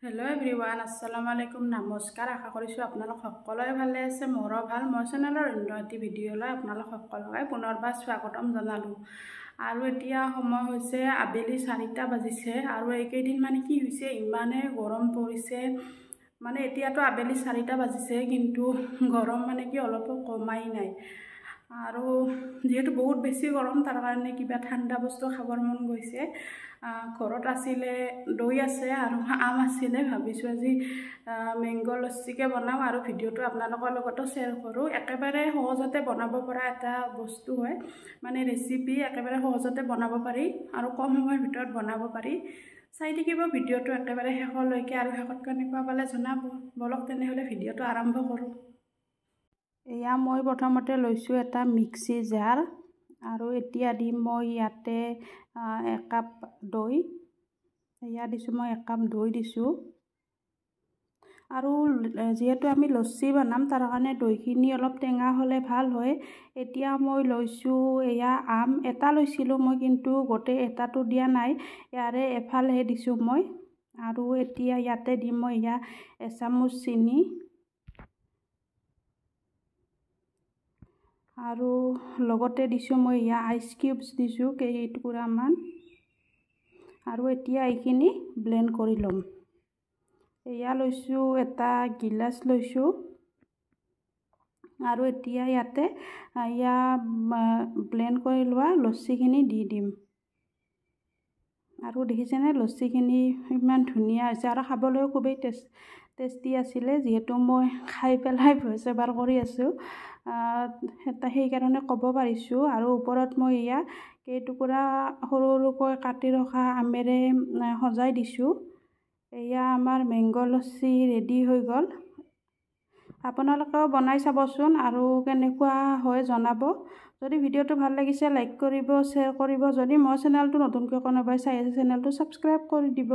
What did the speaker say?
hello everyone अस्सलाम वालेकुम नमस्कार आशा करिছোঁ আপোনালোক সকলোৱে ভালে আছে মোৰো ভাল মই চেনেলৰ উন্নতি ভিডিঅ'লৈ আপোনালোক সকলোকে পুনৰবাৰ স্বাগতম জনালোঁ আৰু এতিয়া সময় হৈছে আবেলি 4টা বাজিছে আৰু এইকেইদিন মানে কি হৈছে ইমানে গৰম পৰিছে মানে এতিয়াতো আবেলি 4টা বাজিছে কিন্তু গৰম মানে কি অলপ কমাই নাই আৰু যেহেতু বহুত বেছি গৰম তাৰ কাৰণে কিবা ঠাণ্ডা বস্তু খাবৰ মন গৈছে ঘৰত আছিলে দৈ আছে আৰু আম আছিলে ভাবিছোঁ আজি মেংগো লস্সিকে বনাওঁ আৰু ভিডিঅ'টো আপোনালোকৰ লগতো শ্বেয়াৰ কৰোঁ একেবাৰে সহজতে বনাব পৰা এটা বস্তু হয় মানে ৰেচিপি একেবাৰে সহজতে বনাব পাৰি আৰু কম সময়ৰ ভিতৰত বনাব পাৰি চাই থাকিব ভিডিঅ'টো একেবাৰে শেষলৈকে আৰু শেষত কেনেকুৱা পালে জনাব বলক তেনেহ'লে ভিডিঅ'টো আৰম্ভ কৰোঁ এয়া মই প্ৰথমতে লৈছোঁ এটা মিক্সি জাৰ আৰু এতিয়া দিম মই ইয়াতে 1 কাপ দৈ এয়া দিছোঁ মই 1 কাপ দৈ দিছোঁ আৰু যেহেতু আমি লস্সি বনাম তাৰ কাৰণে দৈখিনি অলপ টেঙা হ'লে ভাল হয় এতিয়া মই লৈছোঁ এয়া আম এটা লৈছিলোঁ মই কিন্তু গোটেই এটাটো দিয়া নাই ইয়াৰে এফালহে দিছোঁ মই আৰু এতিয়া ইয়াতে দিম মই এয়া এচামুচ চেনি আৰু লগতে দিছোঁ মই এয়া আইচ কিউবছ দিছোঁ কেইটুকুৰামান আৰু এতিয়া এইখিনি ব্লেন্ড কৰি ল'ম এয়া লৈছোঁ এটা গিলাচ লৈছোঁ আৰু এতিয়া ইয়াতে এয়া ব্লেন্ড কৰি লোৱা লস্সিখিনি দি দিম আৰু দেখিছেনে লস্সিখিনি ইমান ধুনীয়া হৈছে আৰু খাবলৈও খুবেই টেষ্টি আছিলে যেহেতু মই খাই পেলাই ভইচ অভাৰ কৰি আছোঁ সেইকাৰণে ক'ব পাৰিছোঁ আৰু ওপৰত মই এয়া কেইটুকুৰা সৰু সৰুকৈ কাটি ৰখা আমেৰে সজাই দিছোঁ এয়া আমাৰ মেংগো লস্সি ৰেডি হৈ গ'ল আপোনালোকেও বনাই চাবচোন আৰু কেনেকুৱা হয় জনাব যদি ভিডিঅ'টো ভাল লাগিছে লাইক কৰিব শ্বেয়াৰ কৰিব যদি মোৰ চেনেলটো নতুনকৈ কোনোবাই চাই আছে চেনেলটো ছাবস্ক্ৰাইব কৰি দিব